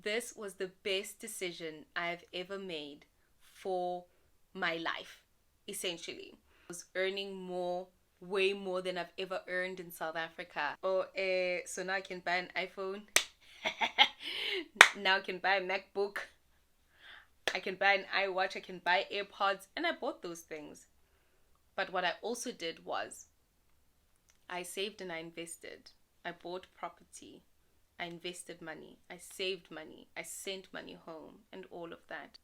this was the best decision I've ever made for my life, essentially. I was earning more, way more than I've ever earned in South Africa. So now I can buy an iPhone. Now I can buy a MacBook. I can buy an iWatch. I can buy AirPods. And I bought those things. But what I also did was I saved and I invested. I bought property. I invested money. I saved money. I sent money home and all of that.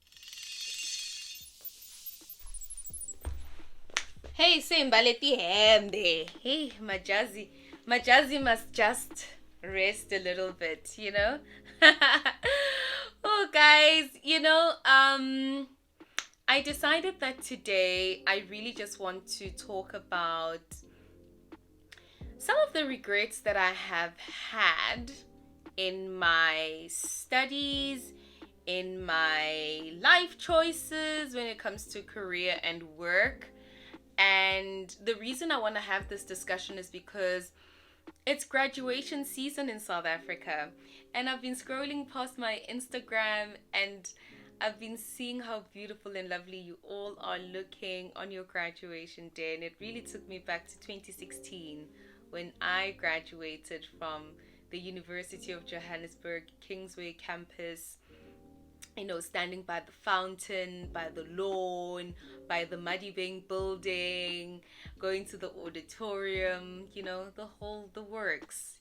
Hey, Sembaleti Hemde. Hey, Majazi must just rest a little bit, you know? Oh, guys, I decided that today I really just want to talk about some of the regrets that I have had in my studies, in my life choices when it comes to career and work. And the reason I want to have this discussion is because it's graduation season in South Africa. And I've been scrolling past my Instagram and I've been seeing how beautiful and lovely you all are looking on your graduation day. And it really took me back to 2016 when I graduated from the University of Johannesburg, Kingsway campus. Standing by the fountain, by the lawn, by the Madibeng building, going to the auditorium, the works,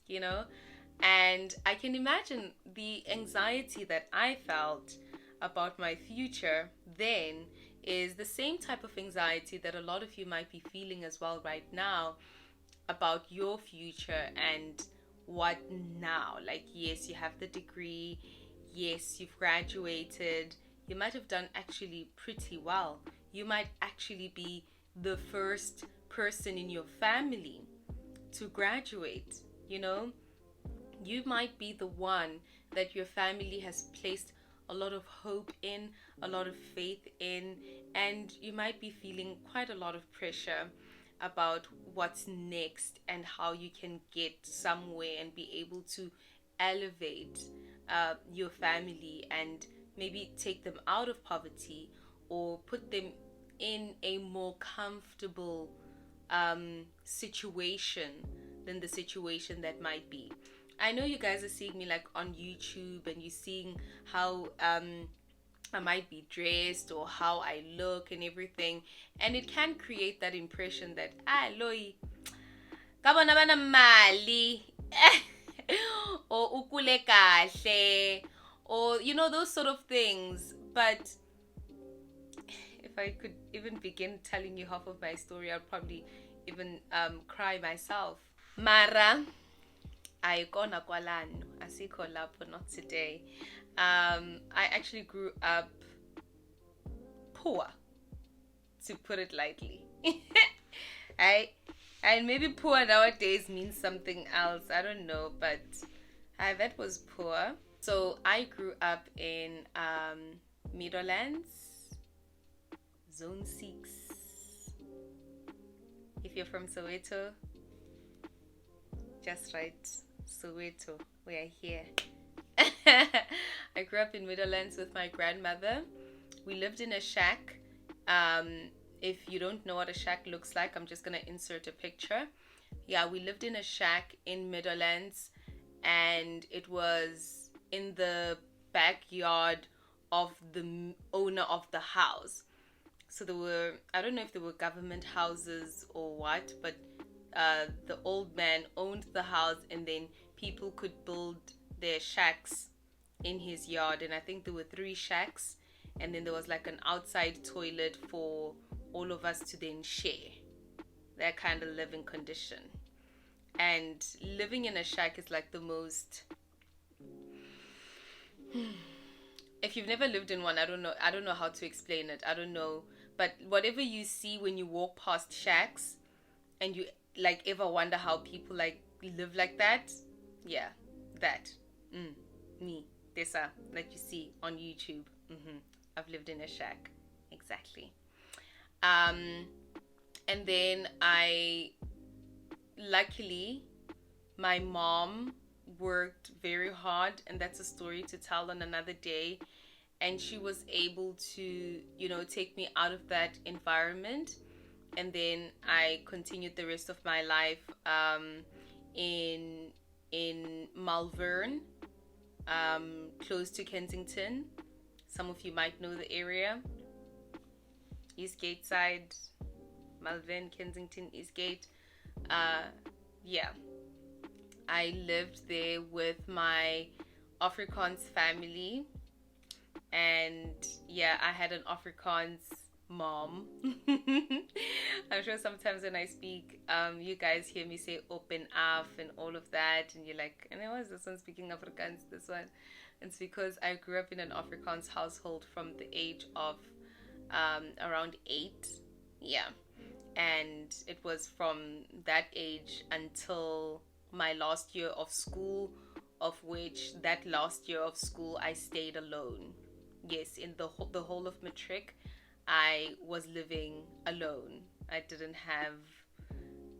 And I can imagine the anxiety that I felt about my future then is the same type of anxiety that a lot of you might be feeling as well right now about your future and what now. Like, yes, you have the degree. Yes, you've graduated. You might have done actually pretty well. You might actually be the first person in your family to graduate, You might be the one that your family has placed a lot of hope in, a lot of faith in, and you might be feeling quite a lot of pressure about what's next and how you can get somewhere and be able to elevate your family and maybe take them out of poverty or put them in a more comfortable situation than the situation that might be. I know you guys are seeing me like on YouTube and you're seeing how I might be dressed or how I look and everything, and it can create that impression that Loi kabona bana mali or ukule kahle, or those sort of things. But if I could even begin telling you half of my story, I'd probably even cry myself. Mara ayikona kwalano, asikho lapho, not today. I actually grew up poor, to put it lightly. And maybe poor nowadays means something else. I don't know, but that was poor. So I grew up in Meadowlands, Zone 6. If you're from Soweto, just right, Soweto, we are here. I grew up in Meadowlands with my grandmother. We lived in a shack. If you don't know what a shack looks like, I'm just going to insert a picture. Yeah, we lived in a shack in Meadowlands, and it was in the backyard of the owner of the house. So there were, I don't know if there were government houses or what, but the old man owned the house, and then people could build their shacks in his yard. And I think there were 3 shacks, and then there was like an outside toilet for all of us to then share. That kind of living condition. And living in a shack is like the most, if you've never lived in one, I don't know how to explain it. I don't know, but whatever you see when you walk past shacks and you like ever wonder how people like live like that, yeah, that me, Tisa, like you see on YouTube. I've lived in a shack, exactly. And then luckily, my mom worked very hard, and that's a story to tell on another day. And she was able to, take me out of that environment. And then I continued the rest of my life in Malvern, close to Kensington. Some of you might know the area. Eastgate side, Malvern, Kensington, Eastgate. Yeah. I lived there with my Afrikaans family. And yeah, I had an Afrikaans mom. I'm sure sometimes when I speak, you guys hear me say open af and all of that, and you're like, and why is this one speaking Afrikaans, this one? It's because I grew up in an Afrikaans household from the age of around 8. Yeah. And it was from that age until my last year of school, of which that last year of school I stayed alone. Yes, in the whole of matric, I was living alone. I didn't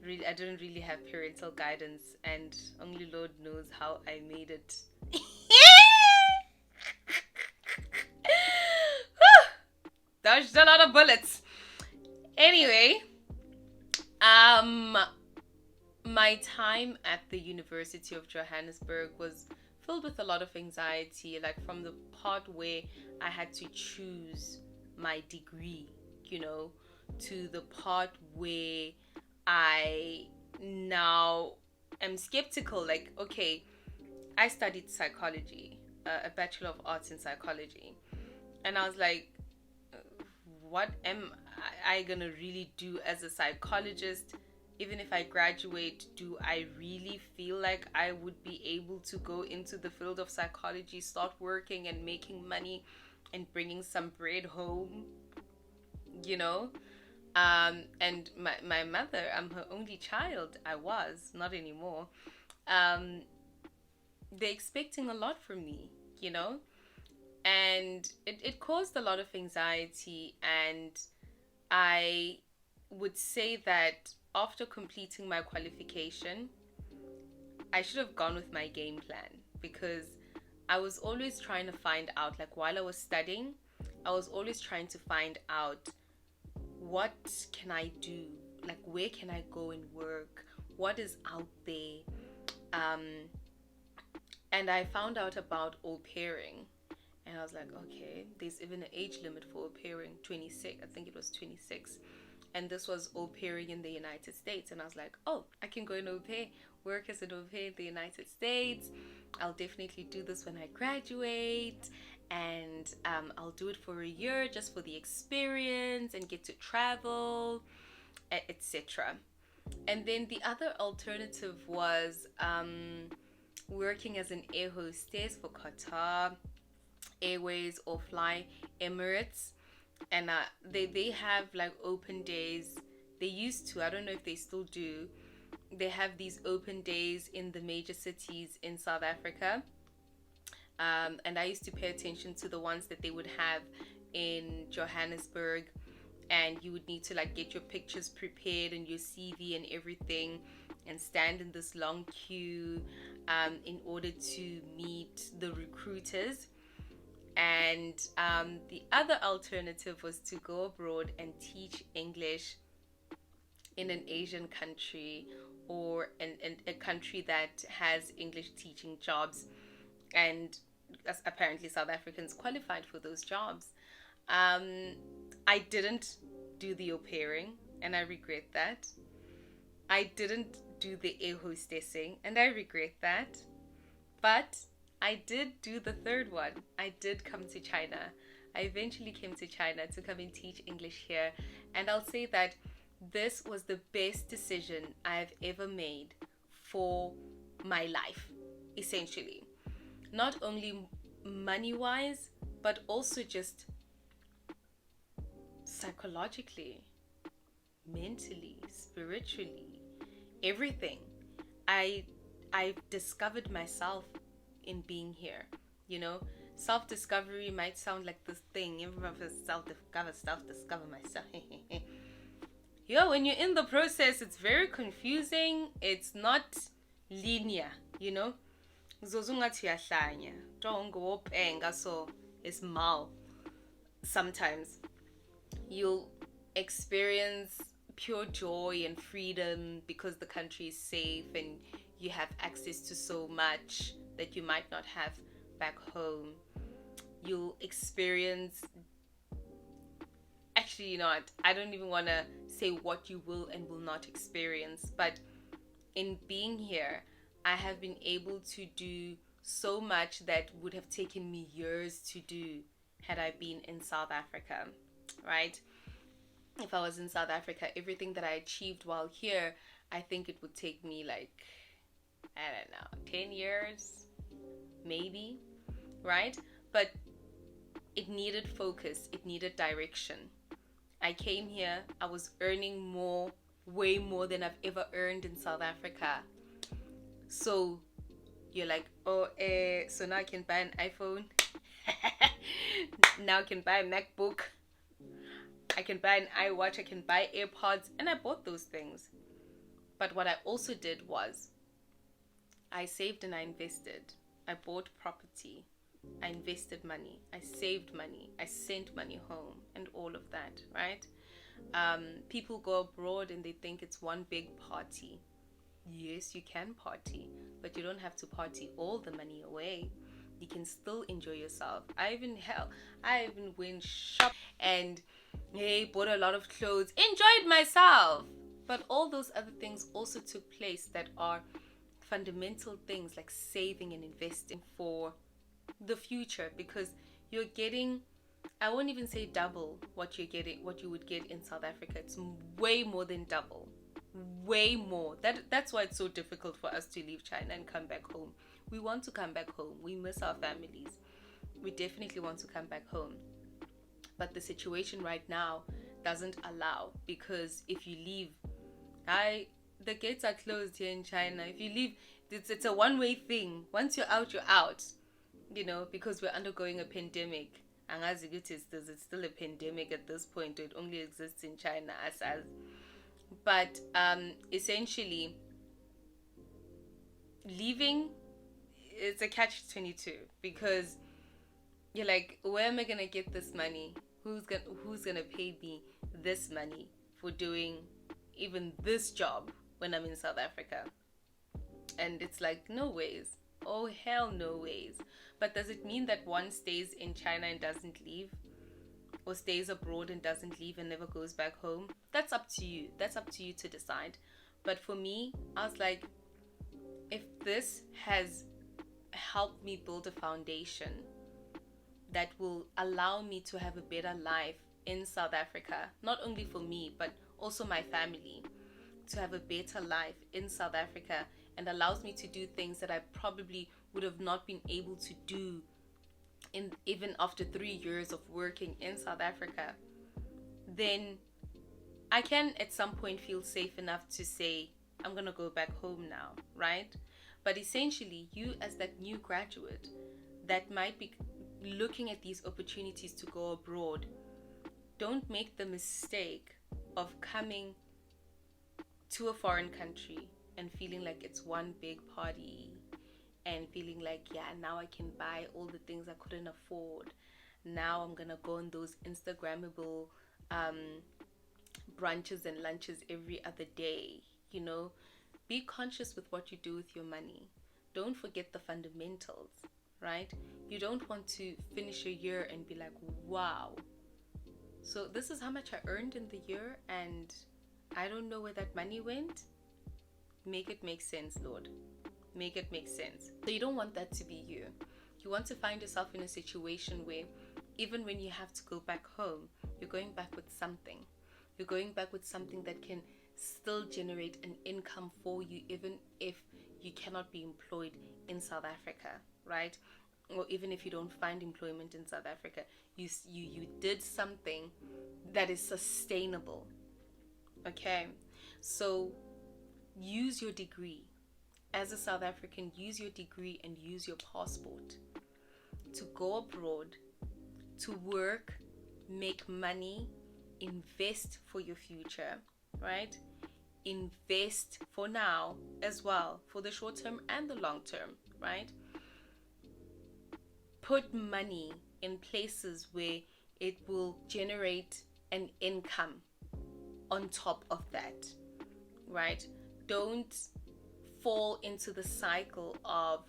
really have parental guidance, and only Lord knows how I made it. Dodged a lot of bullets. Anyway, my time at the University of Johannesburg was filled with a lot of anxiety, like from the part where I had to choose my degree, to the part where I now am skeptical. Like, okay, I studied psychology, a Bachelor of Arts in Psychology, and I was like, what am I gonna really do as a psychologist? Even if I graduate, do I really feel like I would be able to go into the field of psychology, start working and making money and bringing some bread home, And my mother, I'm her only child. I was, not anymore. They're expecting a lot from me, And it caused a lot of anxiety, and I would say that after completing my qualification, I should have gone with my game plan, because I was always trying to find out, like while I was studying, I was always trying to find out, what can I do? Like, where can I go and work? What is out there? And I found out about au pairing. And I was like, okay, there's even an age limit for au pairing, 26. I think it was 26. And this was au pairing in the United States. And I was like, oh, I can go and au pair, work as an au pair in the United States. I'll definitely do this when I graduate. And I'll do it for a year just for the experience and get to travel, etc. And then the other alternative was working as an air hostess for Qatar Airways or Fly Emirates. And they have like open days. They used to, I don't know if they still do. They have these open days in the major cities in South Africa. And I used to pay attention to the ones that they would have in Johannesburg. And you would need to like get your pictures prepared and your CV and everything, and stand in this long queue in order to meet the recruiters. And the other alternative was to go abroad and teach English in an Asian country, or in a country that has English teaching jobs. And apparently South Africans qualified for those jobs. I didn't do the au pairing, and I regret that. I didn't do the air hostessing, and I regret that. But I did do the third one. I did come to China. I eventually came to China to come and teach English here. And I'll say that this was the best decision I've ever made for my life, essentially. Not only money-wise, but also just psychologically, mentally, spiritually, everything. I discovered myself in being here. Self-discovery might sound like this thing. Everyone says self-discover myself. When you're in the process, it's very confusing. It's not linear, zozungathi uyahlanya don't go penga so it's mal. Sometimes you'll experience pure joy and freedom because the country is safe and you have access to so much that you might not have back home. You'll experience, actually, you know what, I don't even want to say what you will and will not experience, but in being here, I have been able to do so much that would have taken me years to do had I been in South Africa, right? If I was in South Africa, everything that I achieved while here, I think it would take me like, I don't know, 10 years, maybe, right? But it needed focus, it needed direction. I came here, I was earning more, way more than I've ever earned in South Africa. So you're like, oh, so now I can buy an iPhone. Now I can buy a MacBook. I can buy an iWatch. I can buy AirPods. And I bought those things. But what I also did was I saved and I invested. I bought property. I invested money. I saved money. I sent money home and all of that, right? People go abroad and they think it's one big party. Yes, you can party, but you don't have to party all the money away. You can still enjoy yourself. I even went shop and bought a lot of clothes, enjoyed myself. But all those other things also took place that are fundamental things like saving and investing for the future, because you're getting, I won't even say double what you would get in South Africa. It's way more than double. Way more. That's why it's so difficult for us to leave China and come back home. We want to come back home. We miss our families. We definitely want to come back home. But the situation right now doesn't allow, because if you leave, the gates are closed here in China. If you leave, it's a one-way thing. Once you're out, you're out. You know, because we're undergoing a pandemic. And as it is, it's still a pandemic at this point. It only exists in China as but essentially leaving, it's a catch-22, because you're like, where am I gonna get this money? Who's gonna pay me this money for doing even this job when I'm in South Africa? And it's like, no ways. Oh hell no ways. But does it mean that one stays in China and doesn't leave? Or stays abroad and doesn't leave and never goes back home? That's up to you. That's up to you to decide. But for me, I was like, if this has helped me build a foundation that will allow me to have a better life in South Africa, not only for me, but also my family, to have a better life in South Africa, and allows me to do things that I probably would have not been able to do even after 3 years of working in South Africa, then I can at some point feel safe enough to say, I'm gonna go back home now, right? But essentially, you as that new graduate that might be looking at these opportunities to go abroad, don't make the mistake of coming to a foreign country and feeling like it's one big party, and feeling like, yeah, now I can buy all the things I couldn't afford. Now I'm gonna go on those Instagrammable brunches and lunches every other day. You know, be conscious with what you do with your money. Don't forget the fundamentals, right? You don't want to finish a year and be like, wow, so this is how much I earned in the year and I don't know where that money went. Make it make sense, Lord. Make it make sense. So you don't want that to be you. You want to find yourself in a situation where even when you have to go back home, you're going back with something. You're going back with something that can still generate an income for you, even if you cannot be employed in South Africa, right? Or even if you don't find employment in South Africa, you did something that is sustainable. Okay, so use your degree. As a South African, use your degree and use your passport to go abroad, to work, make money, invest for your future, right? Invest for now as well, for the short term and the long term, right? put money in places where it will generate an income on top of that, right? Don't fall into the cycle of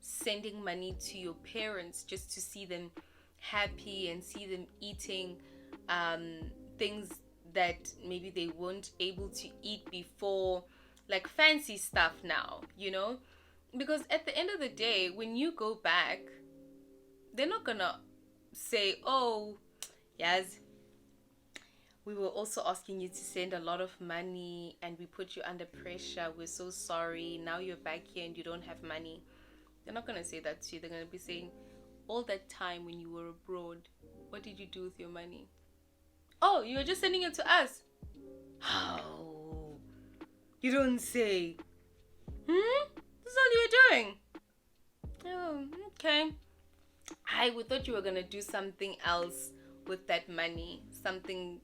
sending money to your parents just to see them happy and see them eating things that maybe they weren't able to eat before, like fancy stuff now, because at the end of the day, when you go back, they're not gonna say, oh yes, we were also asking you to send a lot of money and we put you under pressure, we're so sorry, now you're back here and you don't have money. They're not going to say that to you. They're going to be saying, all that time when you were abroad, what did you do with your money? Oh, you were just sending it to us. How? You don't say. This is all you were doing. Oh, okay. We thought you were going to do something else with that money, something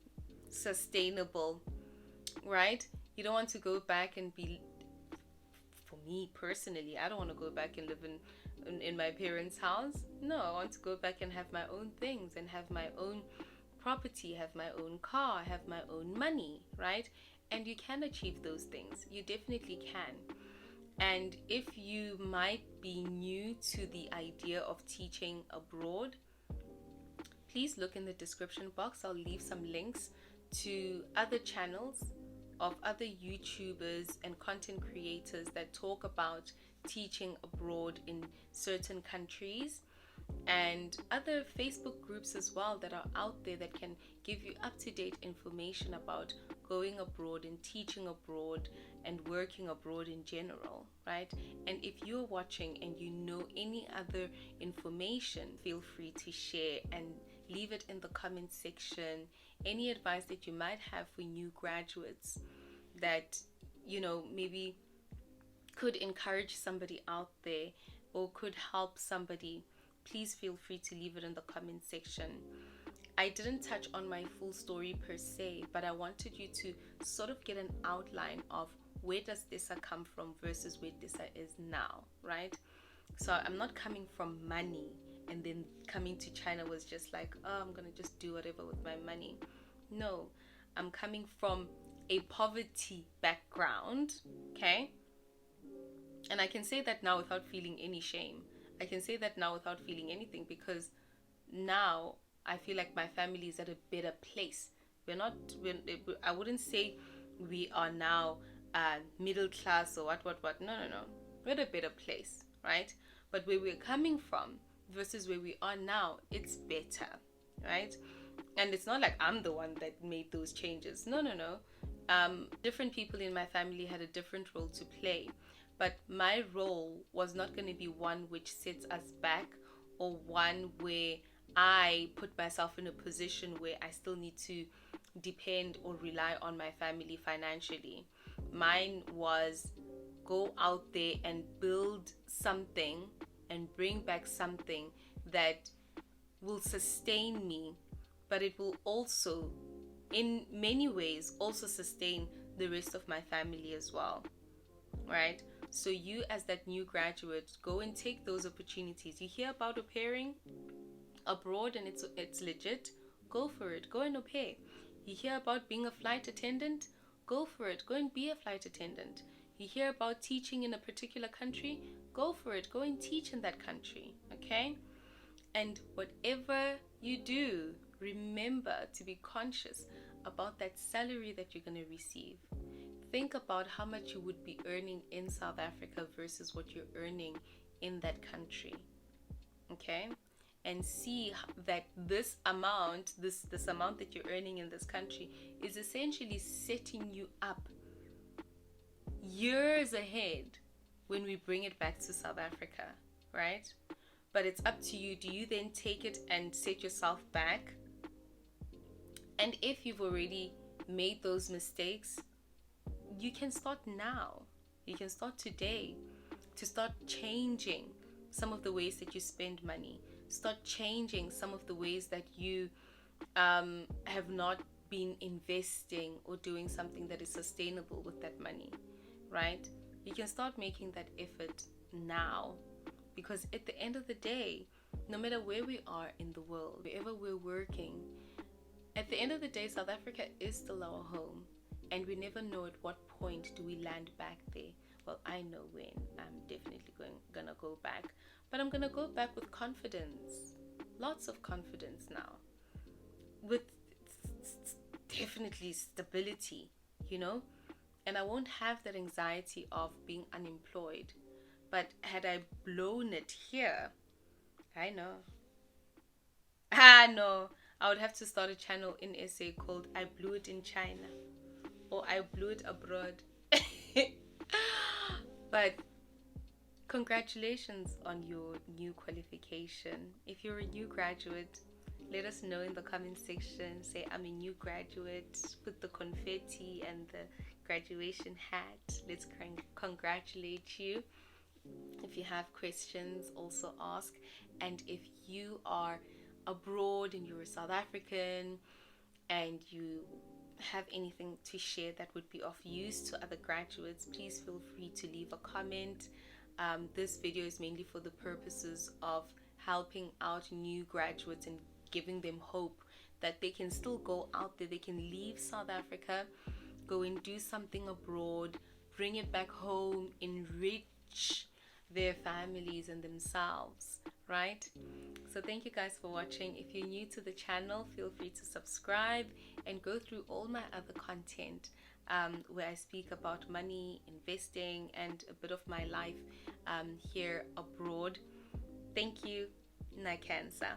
sustainable, right? You don't want to go back and be, for me personally, I don't want to go back and live in my parents' house. No, I want to go back and have my own things and have my own property, have my own car, have my own money, right? And you can achieve those things. You definitely can. And if you might be new to the idea of teaching abroad, please look in the description box. I'll leave some links to other channels of other YouTubers and content creators that talk about teaching abroad in certain countries, and other Facebook groups as well that are out there that can give you up-to-date information about going abroad and teaching abroad and working abroad in general, right? And if you're watching and you know any other information, feel free to share and leave it in the comment section. Any advice that you might have for new graduates that, maybe could encourage somebody out there or could help somebody, please feel free to leave it in the comment section. I didn't touch on my full story per se, but I wanted you to sort of get an outline of where does Tisa come from versus where Tisa is now, right? So I'm not coming from money and then coming to China was just like, oh, I'm gonna just do whatever with my money. No, I'm coming from a poverty background, okay? And I can say that now without feeling any shame. I can say that now without feeling anything, because now I feel like my family is at a better place. I wouldn't say we are now middle class or what. No. We're at a better place, right? But where we're coming from versus where we are now, it's better, right? And it's not like I'm the one that made those changes. No. Different people in my family had a different role to play. But my role was not going to be one which sets us back or one where I put myself in a position where I still need to depend or rely on my family financially. Mine was go out there and build something and bring back something that will sustain me, but it will also, in many ways, also sustain the rest of my family as well, right? So you as that new graduate, go and take those opportunities. You hear about au pairing abroad and it's legit, go for it. Go and au pair. You hear about being a flight attendant, go for it. Go and be a flight attendant. You hear about teaching in a particular country, go for it. Go and teach in that country, okay? And whatever you do, remember to be conscious about that salary that you're going to receive. Think about how much you would be earning in South Africa versus what you're earning in that country, okay? And see that this amount that you're earning in this country is essentially setting you up years ahead when we bring it back to South Africa, right? But it's up to you. Do you then take it and set yourself back? And if you've already made those mistakes, you can start now. You can start today to start changing some of the ways that you spend money. Start changing some of the ways that you have not been investing or doing something that is sustainable with that money, right? You can start making that effort now, because at the end of the day, no matter where we are in the world, wherever we're working, at the end of the day, South Africa is still our home, and we never know at what point do we land back there. Well, I know when. I'm definitely gonna go back, but I'm gonna go back with confidence, lots of confidence now, with definitely stability, you know, and I won't have that anxiety of being unemployed. But had I blown it here, I know. I know. I would have to start a channel in SA called I Blew It in China or I Blew It Abroad. But congratulations on your new qualification. If you're a new graduate, let us know in the comment section. Say, I'm a new graduate. Put the confetti and the graduation hat. Let's congratulate you. If you have questions, also ask. And if you are abroad and you're a South African and you have anything to share that would be of use to other graduates, please feel free to leave a comment. This video is mainly for the purposes of helping out new graduates and giving them hope that they can still go out there, they can leave South Africa, go and do something abroad, bring it back home, enrich their families and themselves, right? So thank you guys for watching. If you're new to the channel, feel free to subscribe and go through all my other content where I speak about money, investing, and a bit of my life here abroad. Thank you. Nkateko.